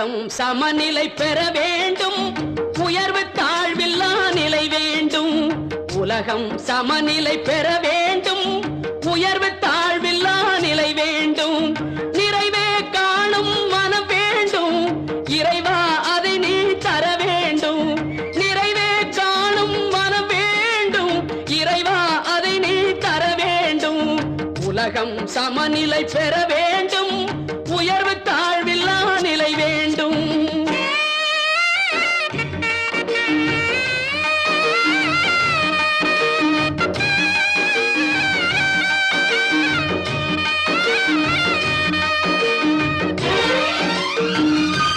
உலகம் சமநிலை பெற வேண்டும், உயர்வு தாழ்வில்லா நிலை வேண்டும். உலகம் சமநிலை பெற வேண்டும், உயர்வு தாழ்வில்லா நிலை வேண்டும். நிறைவே காணும் மனம் வேண்டும், இறைவா அதை நீ தர வேண்டும். நிறைவே காணும் மனம் வேண்டும், இறைவா அதை நீ தர வேண்டும். உலகம் சமநிலை பெற வேண்டும், உயர்வு தாழ்வில்லா நிலை வேண்டும்.